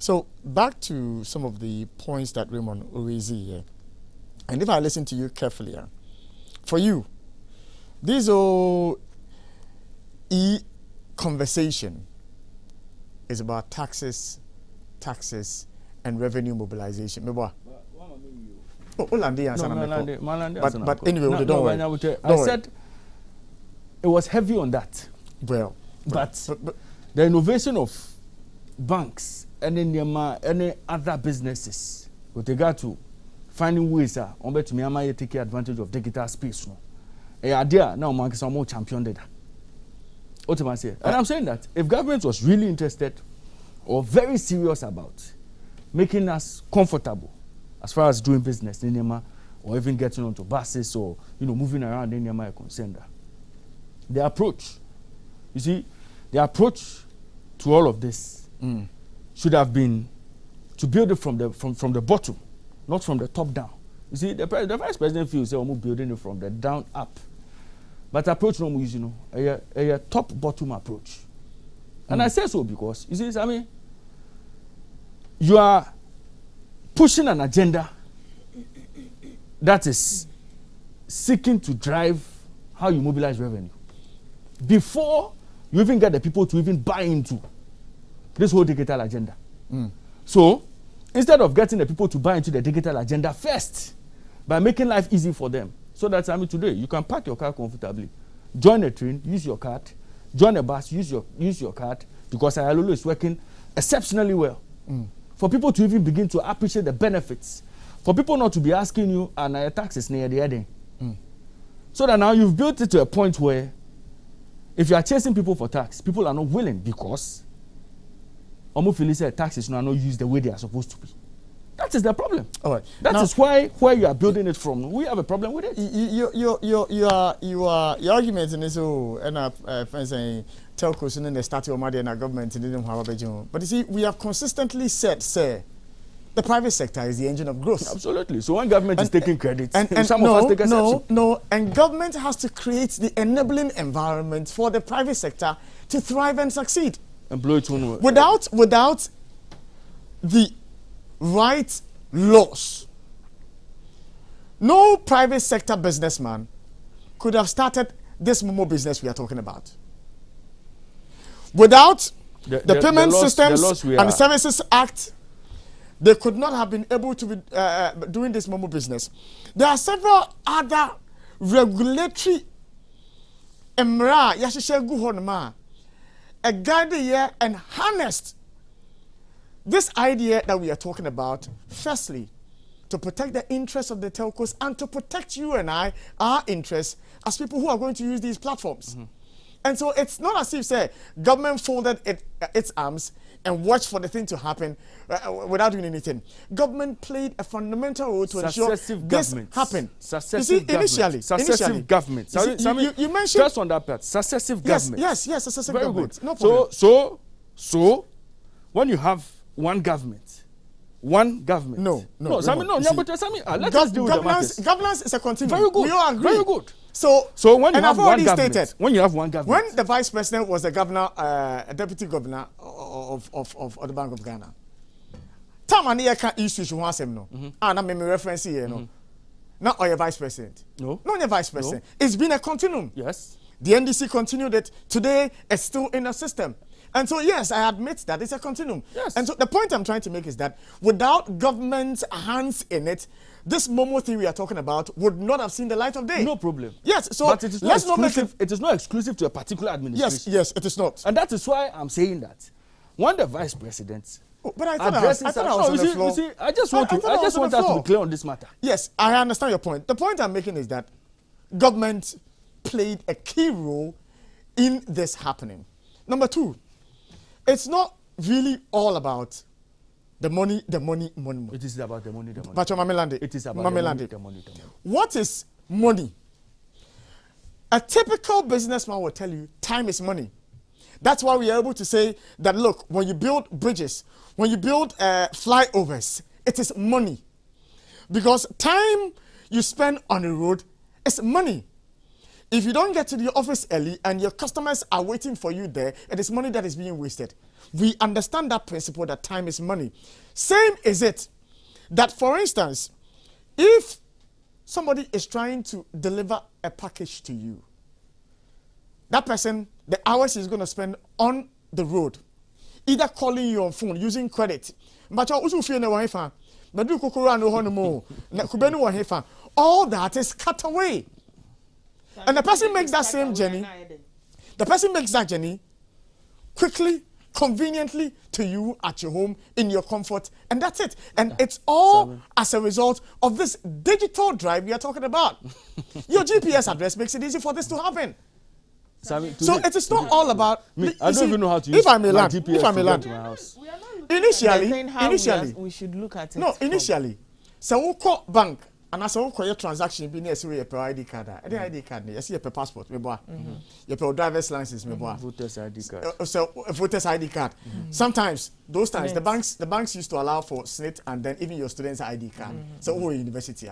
So back to some of the points that Raymond raised here, and if I listen to you carefully, for you, this whole conversation is about taxes, and revenue mobilization. But anyway, don't worry. I said it was heavy on that. Well, but the innovation of banks and any other businesses with regard to finding ways to me take advantage of digital space. No, a idea now man is more champion data. What am I saying? And I'm saying that if government was really interested or very serious about making us comfortable as far as doing business in Nema or even getting onto buses or moving around in Nema concerned, the approach, you see, the approach to all of this should have been to build it from the bottom, not from the top down. You see, the vice president feels we're building it from the down up, but approach no use a top bottom approach, and I say so because you see, I mean, you are pushing an agenda that is seeking to drive how you mobilize revenue before you even get the people to even buy into this whole digital agenda. So instead of getting the people to buy into the digital agenda first by making life easy for them, so that today you can park your car comfortably, join a train, use your card, join a bus, use your card, because Ayalolo is working exceptionally well. For people to even begin to appreciate the benefits, for people not to be asking you, and your taxes near the heading. So that now you've built it to a point where if you are chasing people for tax, people are not willing because taxes are not used the way they are supposed to be. That is the problem. All right. That is why where you are building it from, we have a problem with it. Your argument in this and saying telcos and then they start your money and our government and didn't have a. But you see, we have consistently said, sir, the private sector is the engine of growth. Absolutely. So when government is taking credit, and some of us take exception. No, and government has to create the enabling environment for the private sector to thrive and succeed. Employ its own way. Without the right laws, no private sector businessman could have started this Momo business we are talking about. Without the Payment Systems and Services Act, they could not have been able to be doing this Momo business. There are several other regulatory emra yashishe guhonma a guide here and harnessed this idea that we are talking about, firstly, to protect the interests of the telcos and to protect you and I, our interests as people who are going to use these platforms. And so it's not as if, say, government folded its arms and watched for the thing to happen without doing anything. Government played a fundamental role to ensure this happened. Successive governments. You mentioned just on that part. Successive governments. Yes, successive Very governments. Good. No problem. So when you have one government. No. Let us deal with the matters. Governance is a continuum. Very good. We all agree. Very good. So when you have one government, when you have one government, when the vice president was the governor, a deputy governor of the Bank of Ghana, time and year can't issue to one no. And I'm reference here, no. Not your vice president. No. Not your vice president. No. It's been a continuum. Yes. The NDC continued it. Today, it's still in the system. And so, yes, I admit that it's a continuum. Yes. And so the point I'm trying to make is that without government's hands in it, this Momo thing we are talking about would not have seen the light of day. No problem. Yes, so but it is not exclusive. It is not exclusive to a particular administration. Yes, it is not. And that is why I'm saying that when the vice president but I thought I was on the floor. You see, I just want us to be clear on this matter. Yes, I understand your point. The point I'm making is that government played a key role in this happening. Number two, it's not really all about the money. It is about the money. But Mamilande, it is about the money. What is money? A typical businessman will tell you time is money. That's why we are able to say that, look, when you build bridges, when you build flyovers, it is money. Because time you spend on the road is money. If you don't get to the office early and your customers are waiting for you there, it is money that is being wasted. we understand that principle that time is money. Same is it that, for instance, if somebody is trying to deliver a package to you, that person, the hours he's going to spend on the road, either calling you on phone, using credit, but also feel no Wi-Fi, but do kokoro no honeymoon, all that is cut away. And the person makes that same journey. The person makes that journey quickly, conveniently to you at your home, in your comfort, and that's it. And it's all as a result of this digital drive we are talking about. Your GPS address makes it easy for this to happen. So it is not all about. I don't even know how to use my GPS to get to my house. Initially, we should look at it. No, initially, so we call bank. And as a call your transaction, be near your ID card. Any ID card, you see your passport, me boy. Your driver's license, me boy. Voters ID card. So voters ID card. Sometimes those times the banks used to allow for SNIT and then even your student's ID card. So whole university.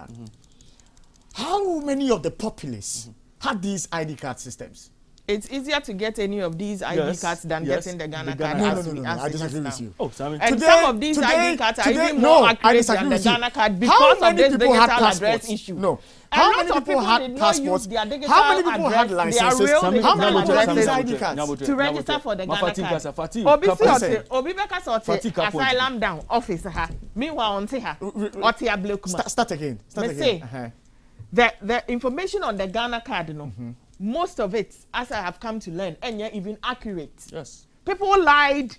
How many of the populace had these ID card systems? It's easier to get any of these ID cards than getting the Ghana card. No. I disagree with you. Oh, Sammy. And some of these ID cards are even more accurate than the Ghana card because of this digital address issue. No. How many people had passports? How many people had licenses? How many people had these ID cards? To register for the Ghana card. Obi Beka sorti asylum down office ha. Meanwhile on ha. Oti a block. Start again. The information on the Ghana card, most of it, as I have come to learn, and yet even accurate. Yes. People lied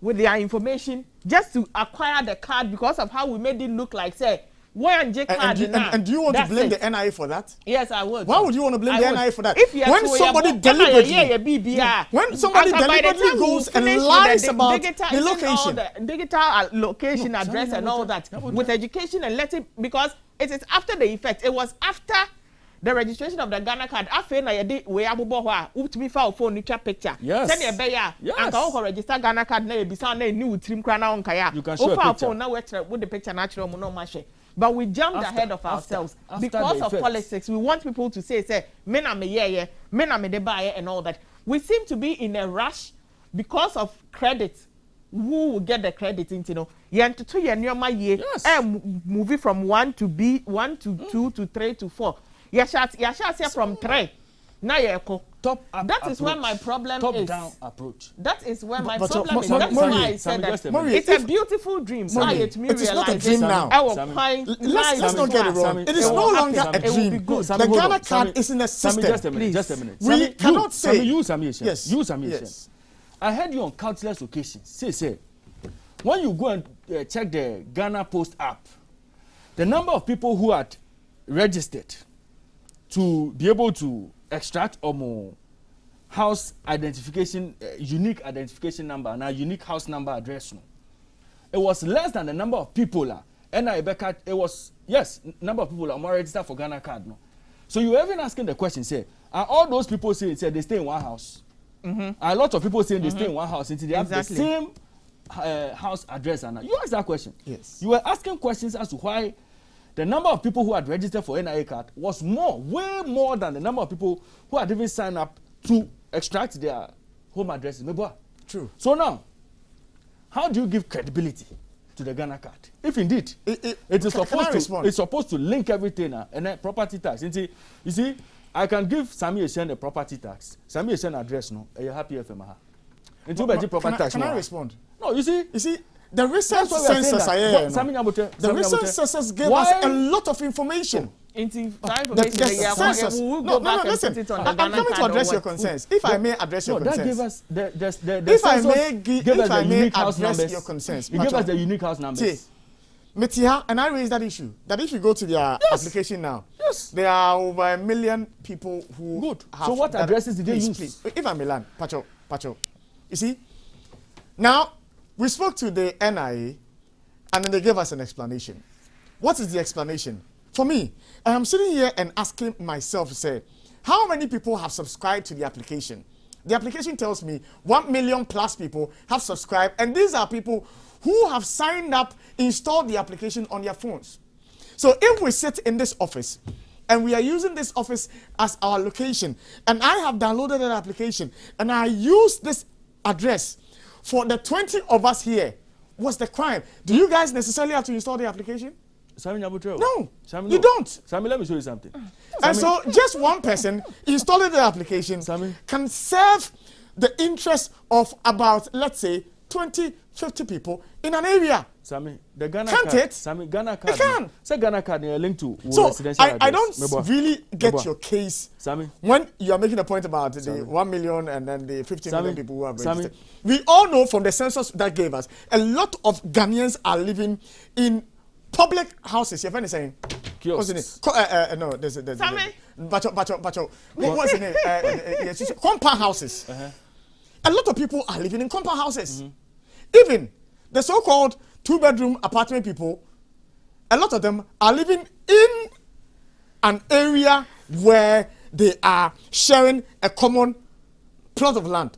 with their information just to acquire the card because of how we made it look like, say, and do you want to blame the NIA for that? Yes, I would. Why would you want to blame the NIA for that? When somebody deliberately goes and lies about the location. Digital location address and all that with education and letting, because it is after the effect. It was after the registration of the Ghana card. After na yedi we abubo ho utumi fa phone picture. Yes. Then e be ya anka ho register Ghana card na e bisa na ni utrim kra na onka ya. O phone na we with the picture natural mo no ma hwe. But we jumped ahead of ourselves because of politics. We want people to say me na me ye, me na me de buy and all that. We seem to be in a rush because of credit. Who will get the credit into to movie from 1 to B, 1 to 2 to 3 to 4. Yasha from 3. Now that is where my problem is. Top-down approach. That is where my problem is. That's why I said that it's a beautiful dream. It is not a dream now. Let's not get it wrong. It is no longer a dream. The Ghana card is in the system. Just a minute. We cannot say. Yes. I heard you on countless occasions say when you go and check the Ghana Post app, the number of people who had registered to be able to extract or more house identification, unique identification number and a unique house number address. It was less than the number of people. It was, yes, number of people are more registered for Ghana card. No? So you're even asking the question, say, are all those people saying they stay in one house? A lot of people saying they stay in one house until they have the same house address. And you asked that question. Yes. You were asking questions as to why the number of people who had registered for NIA card was way more than the number of people who had even signed up to extract their home addresses. True. So now, how do you give credibility to the Ghana card? If indeed it is supposed to link everything and then property tax. You see, I can give Sami Eshen a property tax. Sami Eshen address no. Are you happy FMA? Can I respond? No, you see. The recent census gave us a lot of information. Listen, I'm coming to address your concerns. If I may address your concerns. If I may address your concerns. You give us the unique house numbers. And I raised that issue. That if you go to their application now, there are over 1 million people who have. So what addresses did they use? Please. If I may land, Pacho. You see, now we spoke to the NIA, and then they gave us an explanation. What is the explanation? For me, I am sitting here and asking myself, say, how many people have subscribed to the application? The application tells me 1 million plus people have subscribed, and these are people who have signed up, installed the application on their phones. So if we sit in this office, and we are using this office as our location, and I have downloaded that application, and I use this address for the 20 of us here, what's the crime? Do you guys necessarily have to install the application? Sami Nyabutre. No, Sami, you don't. Sami, let me show you something. And so just one person installing the application can serve the interest of about, let's say, 20, 50 people in an area. Sami, the Ghana can't card. It? Sami, Ghana card. It can. Say Ghana card is linked to so residential address. I don't really get your case Sami. When you are making a point about the 1 million and then the 15 million people who have registered. We all know from the census that gave us, a lot of Ghanaians are living in public houses. You're finally saying? What's the name? No, there's Bacho. What's the name? Yes, compound houses. A lot of people are living in compound houses. Even the so-called 2-bedroom apartment people, a lot of them are living in an area where they are sharing a common plot of land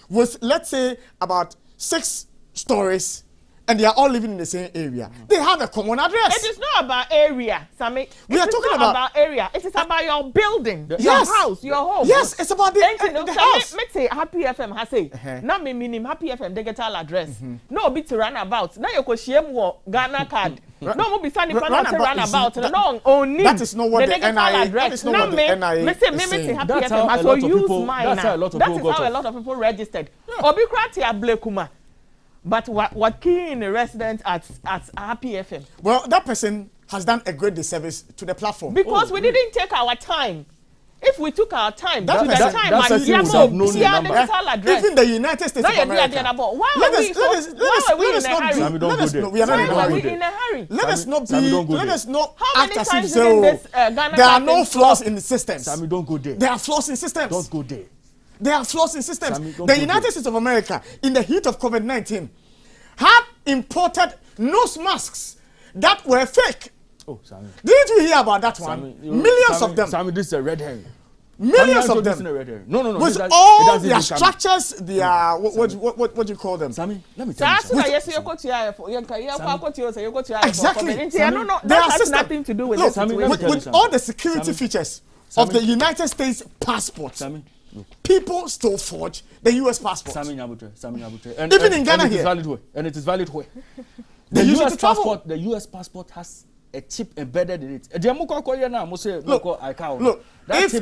with, let's say, about 6 stories. And they are all living in the same area. They have a common address. It is not about area, Sammy. We are talking about area. It is about your building, yes. your house, your home. Yes, it's about the house. Let's say Happy FM has say. Now me meaning Happy FM digital address. No be to run about. Now you go share more Ghana card. No more be standing for run about. No, only. That is not what the NIA. That is not what the NIA. Me say Happy FM has so use mine. That is how a lot of people registered. Obi Kratia Blekuma. But what key in the resident at Happy FM? Well, that person has done a great disservice to the platform. Because we didn't take our time. If we took our time, even the United States of America. Why are we in a hurry? Why are we in a hurry? Let us not act as if there are no flaws in the systems. Sammy, don't go there. There are flaws in systems. Don't go there. There are flaws in systems. The United States of America, in the heat of COVID-19, had imported nose masks that were fake. Oh, Sammy. Didn't you hear about that one? Millions of them. Sammy, this is a red herring. Millions of them. No. With all their structures, their what do you call them? Sammy, let me tell you. Exactly. That has nothing to do with this. With all the security features of the United States passport. Sammy. People still forge the US passport. Sammy Nyabutre. Even in Ghana here. And it is valid where? The US passport has a chip embedded in it. Look, if the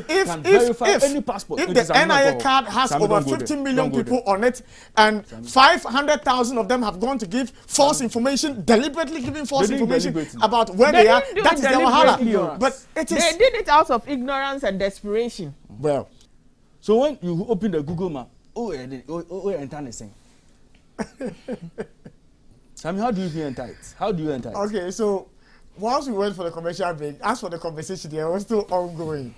NIA card has over 50 million people on it and 500,000 of them have gone to give false information, deliberately giving false information about where they are, that is their wahala. But they did it out of ignorance and desperation. Well, so when you open the Google map, enter the same. Sammy, how do you even enter it? How do you enter it? Okay, so once we went for the commercial break, as for the conversation, it was still ongoing.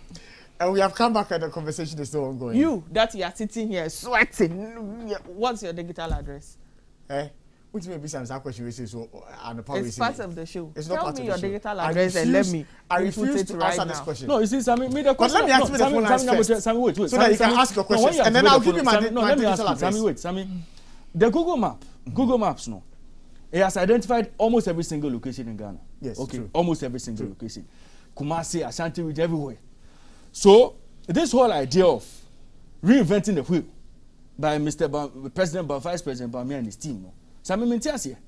And we have come back and the conversation is still ongoing. You, that you are sitting here sweating, what's your digital address? Which may be some question so it's part of the show. It's not Tell part me of your the show. digital address and let me. I refuse to answer right this question. No, you see, Sammy, me the question. But let me ask you the phone lines first. Sammy, wait. So that you can ask your questions, and then I'll give you my digital address. Sammy, the Google Maps, no, it has identified almost every single location in Ghana. Yes, okay, true. almost every single location. Kumasi, Ashanti Ridge, everywhere. So this whole idea of reinventing the wheel by President Vice President Bawumia and his team, no, Sammy Mintias here.